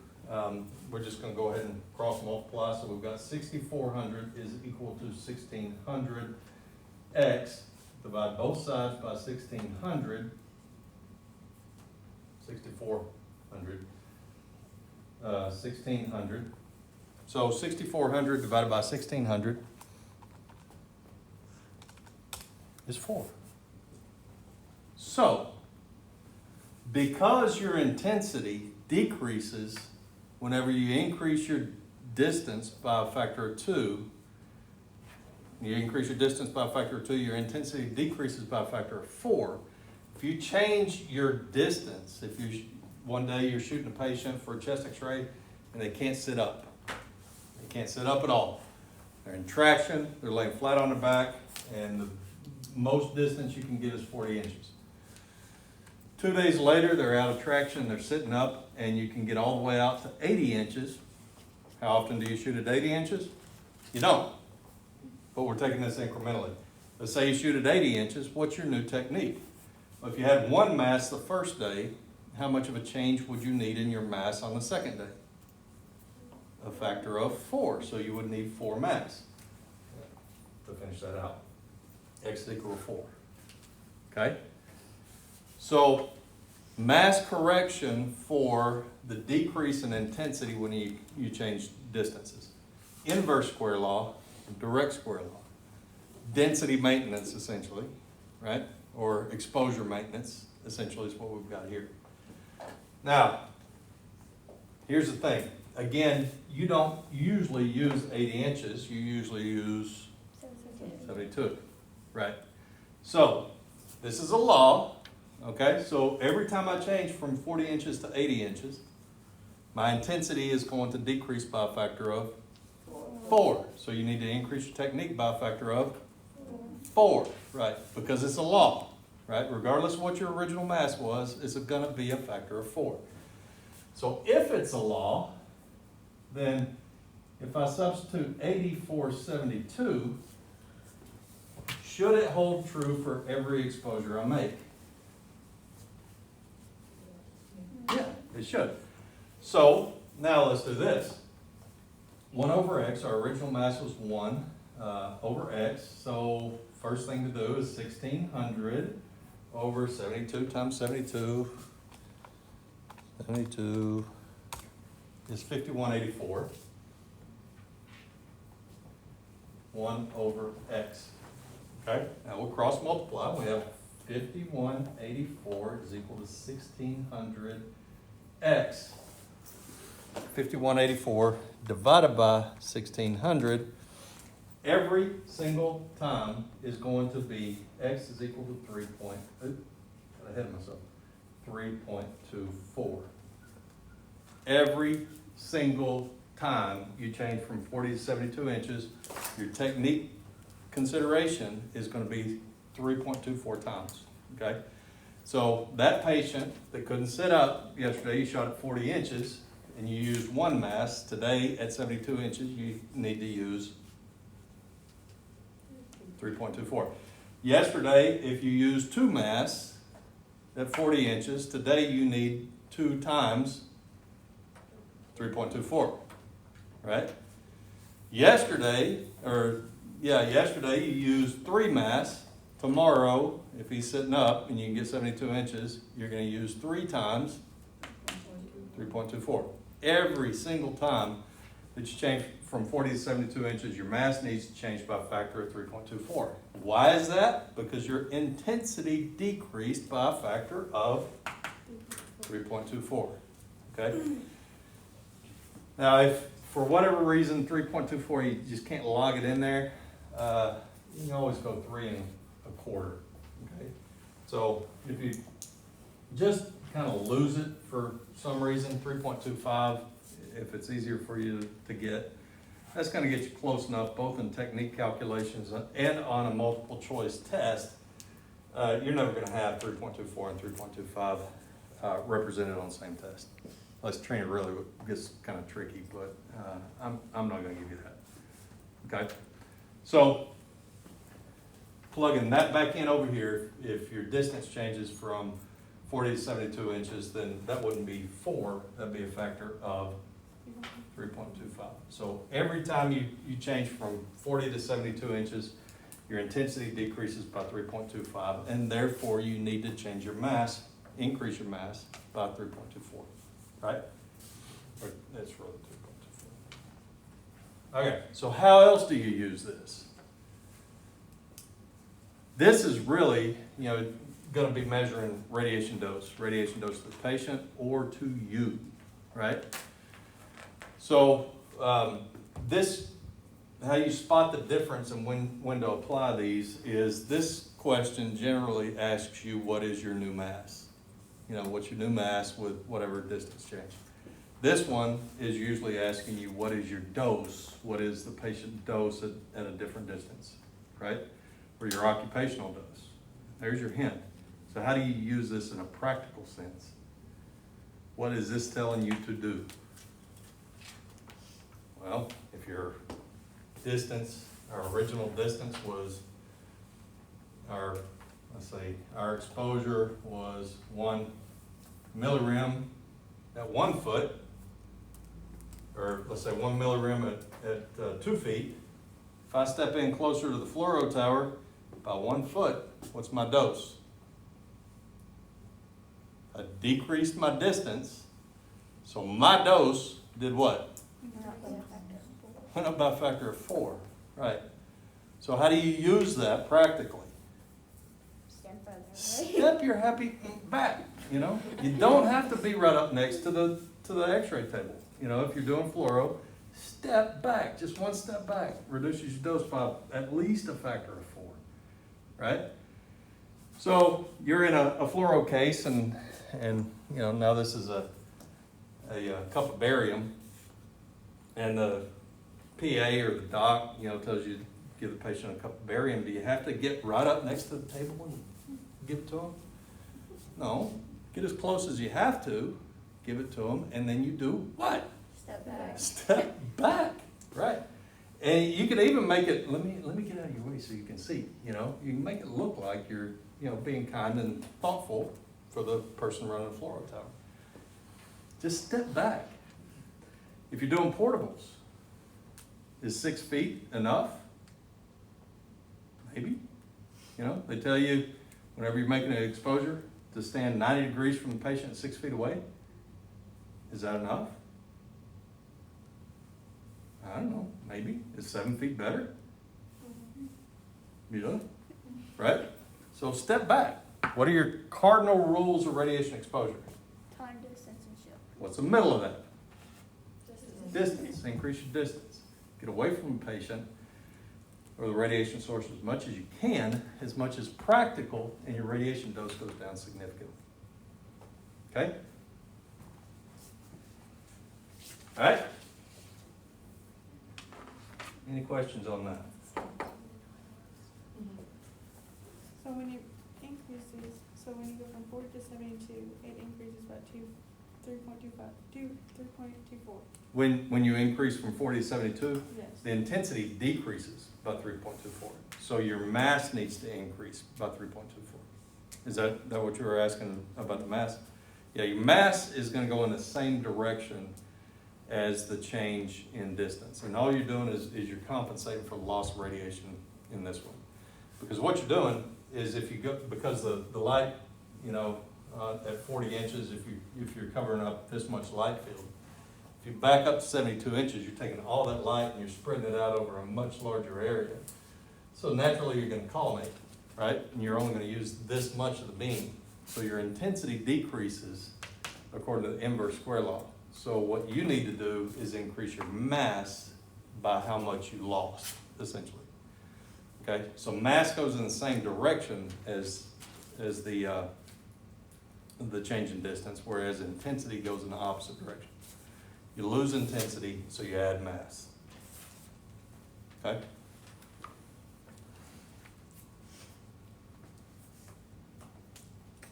We're just gonna go ahead and cross multiply. So we've got 6,400 is equal to 1,600 x. Divide both sides by 1,600. 6,400. 1,600. So 6,400 divided by 1,600 is 4. So, because your intensity decreases whenever you increase your distance by a factor of 2, you increase your distance by a factor of 2, your intensity decreases by a factor of 4. If you change your distance, if you one day you're shooting a patient for a chest x-ray and they can't sit up. They can't sit up at all. They're in traction, they're laying flat on their back, and the most distance you can get is 40 inches. 2 days later, they're out of traction, they're sitting up, and you can get all the way out to 80 inches. How often do you shoot at 80 inches? You don't. But we're taking this incrementally. Let's say you shoot at 80 inches, what's your new technique? Well, if you had one mass the first day, how much of a change would you need in your mass on the second day? A factor of 4, so you would need 4 mass. To finish that out, x is equal to 4. Okay? So, mass correction for the decrease in intensity when you change distances. Inverse square law, direct square law. Density maintenance, essentially, right? Or exposure maintenance, essentially, is what we've got here. Now, here's the thing. Again, you don't usually use 80 inches. You usually use 72, right? So, this is a law, okay? So, every time I change from 40 inches to 80 inches, my intensity is going to decrease by a factor of 4. So, you need to increase your technique by a factor of 4, right? Because it's a law. Right? Regardless of what your original mass was, it's going to be a factor of 4. So if it's a law, then if I substitute 80 for 72, should it hold true for every exposure I make? Yeah, it should. So now let's do this. 1 over x, our original mass was 1 over x. So first thing to do is 1,600 over 72 times 72. 72 is 5184. 1 over x. Okay, now we'll cross multiply. We have 5184 is equal to 1,600 x. 5184 divided by 1,600. Every single time is going to be x is equal to 3.24. Every single time you change from 40 to 72 inches, your technique consideration is going to be 3.24 times. Okay? So that patient that couldn't sit up yesterday, you shot at 40 inches and you used 1 mass. Today at 72 inches, you need to use 3.24. Yesterday, if you used 2 mass at 40 inches, today you need 2 times 3.24, right? Yesterday you used 3 mass. Tomorrow, if he's sitting up and you can get 72 inches, you're going to use 3 times 3.24. Every single time that you change from 40 to 72 inches, your mass needs to change by a factor of 3.24. Why is that? Because your intensity decreased by a factor of 3.24. Okay? Now, if for whatever reason 3.24 you just can't log it in there, you can always go 3 1/4. Okay? So if you just kind of lose it for some reason, 3.25, if it's easier for you to get, that's going to get you close enough, both in technique calculations and on a multiple choice test. You're never going to have 3.24 and 3.25 represented on the same test. Unless training really gets kind of tricky, but I'm not going to give you that. Okay? So, plugging that back in over here, if your distance changes from 40 to 72 inches, then that wouldn't be 4, that'd be a factor of 3.25. So every time you change from 40 to 72 inches, your intensity decreases by 3.25, and therefore you need to change your mass, increase your mass by 3.24, right? Or that's really 2.24. Okay, so how else do you use this? This is really, going to be measuring radiation dose to the patient or to you, right? So this, how you spot the difference and when to apply these is this question generally asks you what is your new mass? What's your new mass with whatever distance change. This one is usually asking you what is your dose? What is the patient dose at a different distance, right? Or your occupational dose. There's your hint. So how do you use this in a practical sense? What is this telling you to do? Well, if your distance, our original distance was our exposure was 1 millirem at 1 foot, or let's say 1 millirem at 2 feet. If I step in closer to the fluoro tower by 1 foot, what's my dose? I decreased my distance, so my dose did what? Went up by a factor of 4, right? So how do you use that practically? Stand further away. Step your happy back, You don't have to be right up next to the x-ray table. If you're doing fluoro, step back, just one step back, reduces your dose by at least a factor of 4, right? So you're in a fluoro case and now this is a cup of barium, and the PA or the doc, tells you to give the patient a cup of barium. Do you have to get right up next to the table and give it to them? No. Get as close as you have to, give it to them, and then you do what? Step back. Step back, right? And you could even make it, let me get out of your way so you can see, you can make it look like you're, being kind and thoughtful for the person running the fluoro tower. Just step back. If you're doing portables, is 6 feet enough? Maybe. They tell you whenever you're making an exposure to stand 90 degrees from the patient 6 feet away. Is that enough? I don't know, maybe. Is 7 feet better? Yeah, right? So step back. What are your cardinal rules of radiation exposure? Time, distance, and shift. What's the middle of that? Distance. Increase your distance. Get away from the patient or the radiation source as much as you can, as much as practical, and your radiation dose goes down significantly. Okay? All right? Any questions on that? So when you when you go from 40 to 72, it increases by 3.24. When you increase from 40 to 72, Yes. the intensity decreases by 3.24. So your mass needs to increase by 3.24. Is that what you were asking about the mass? Yeah, your mass is going to go in the same direction as the change in distance. And all you're doing is you're compensating for the loss of radiation in this one. Because what you're doing is if you go, because the light, at 40 inches, if you're covering up this much light field, if you back up to 72 inches, you're taking all that light and you're spreading it out over a much larger area. So naturally you're going to collimate, right? And you're only going to use this much of the beam. So your intensity decreases according to the inverse square law. So what you need to do is increase your mass by how much you lost, essentially. Okay, so mass goes in the same direction as the change in distance, whereas intensity goes in the opposite direction. You lose intensity, so you add mass. Okay?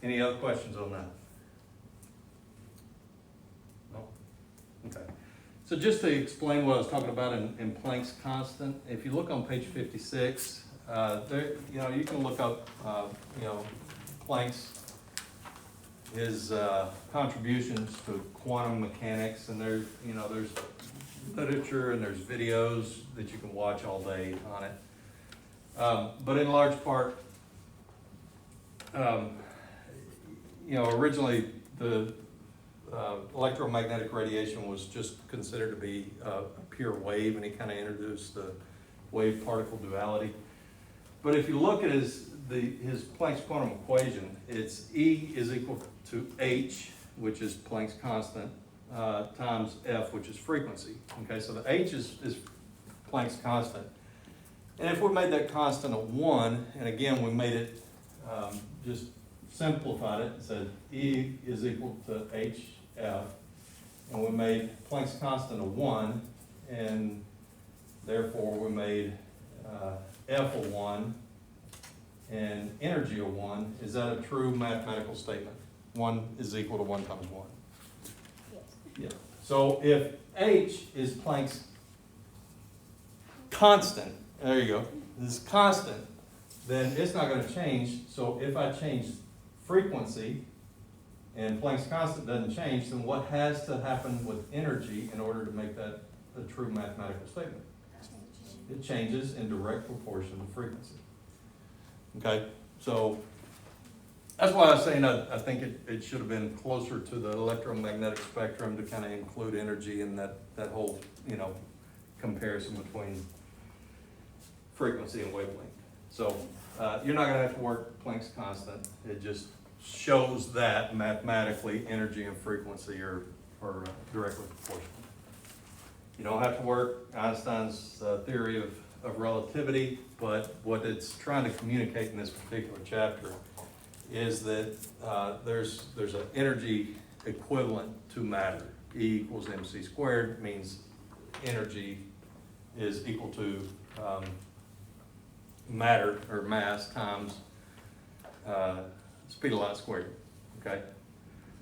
Any other questions on that? No? Okay. So just to explain what I was talking about in Planck's constant, if you look on page 56, there, you can look up, Planck's his contributions to quantum mechanics, and there's literature and there's videos that you can watch all day on it. But in large part, originally the electromagnetic radiation was just considered to be a pure wave, and he kind of introduced the wave-particle duality. But if you look at his Planck's quantum equation, it's E is equal to H, which is Planck's constant, times F, which is frequency. Okay, so the H is Planck's constant. And if we made that constant a 1, and again we made it, just simplified it, and said E is equal to HF, and we made Planck's constant a 1, and therefore we made F a 1, and energy a 1, is that a true mathematical statement? 1 is equal to 1 times 1. Yes. Yeah. So if H is Planck's constant, there you go, this is constant, then it's not going to change. So if I change frequency and Planck's constant doesn't change, then what has to happen with energy in order to make that a true mathematical statement? It changes in direct proportion to frequency. Okay, so that's why I was saying I think it should have been closer to the electromagnetic spectrum to kind of include energy in that whole, comparison between frequency and wavelength. So you're not going to have to work Planck's constant. It just shows that mathematically energy and frequency are directly proportional. You don't have to work Einstein's theory of relativity, but what it's trying to communicate in this particular chapter is that there's an energy equivalent to matter. E equals mc squared means energy is equal to matter or mass times speed of light squared. Okay.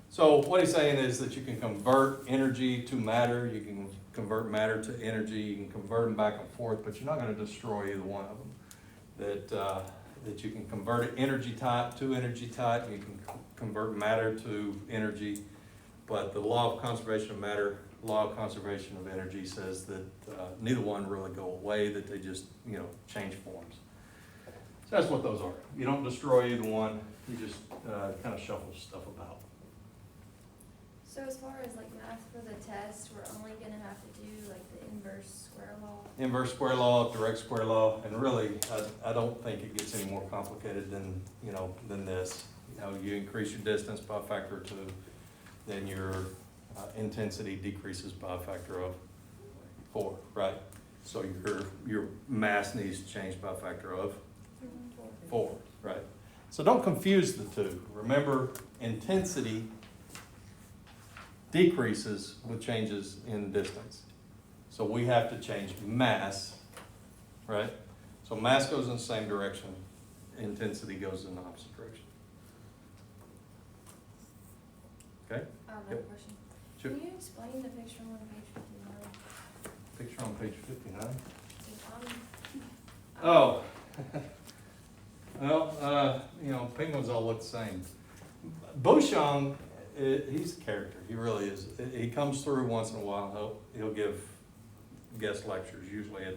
So what he's saying is that you can convert energy to matter, you can convert matter to energy, you can convert them back and forth, but you're not going to destroy either one of them. That you can convert an energy type to energy type, you can convert matter to energy, but the law of conservation of matter, law of conservation of energy says that neither one really go away, that they just change forms. So that's what those are. You don't destroy either one, you just kind of shuffle stuff about. So as far as like math for the test, we're only gonna have to do like the inverse square law? Inverse square law, direct square law, and really, I don't think it gets any more complicated than this. You increase your distance by a factor of 2, then your intensity decreases by a factor of 4, right? So your mass needs to change by a factor of 4, right? So don't confuse the two. Remember, intensity decreases with changes in distance. So we have to change mass, right? So mass goes in the same direction, intensity goes in the opposite direction. Okay? I have Yep. a question. Sure. Can you explain the picture on page 59? Picture on page 59. So Oh. Well, penguins all look the same. Beauchamp, he's a character. He really is. He comes through once in a while. He'll give guest lectures, usually at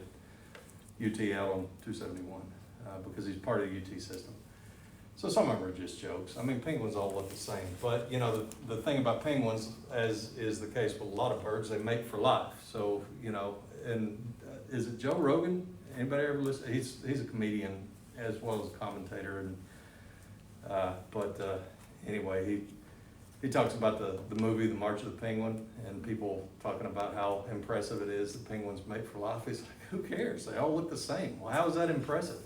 UT out on 271, because he's part of the UT system. So some of them are just jokes. I mean, penguins all look the same. But, the thing about penguins, as is the case with a lot of birds, they mate for life. So, and is it Joe Rogan? Anybody ever listen? He's a comedian as well as a commentator. And anyway, he talks about the movie The March of the Penguin, and people talking about how impressive it is that penguins mate for life. He's like, who cares? They all look the same. Well, how is that impressive?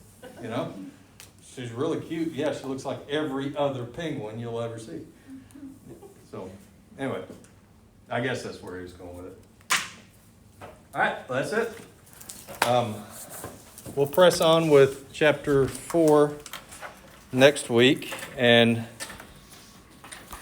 She's really cute. Yeah, she looks like every other penguin you'll ever see. So, anyway, I guess that's where he was going with it. All right, well, that's it. We'll press on with chapter 4 next week, and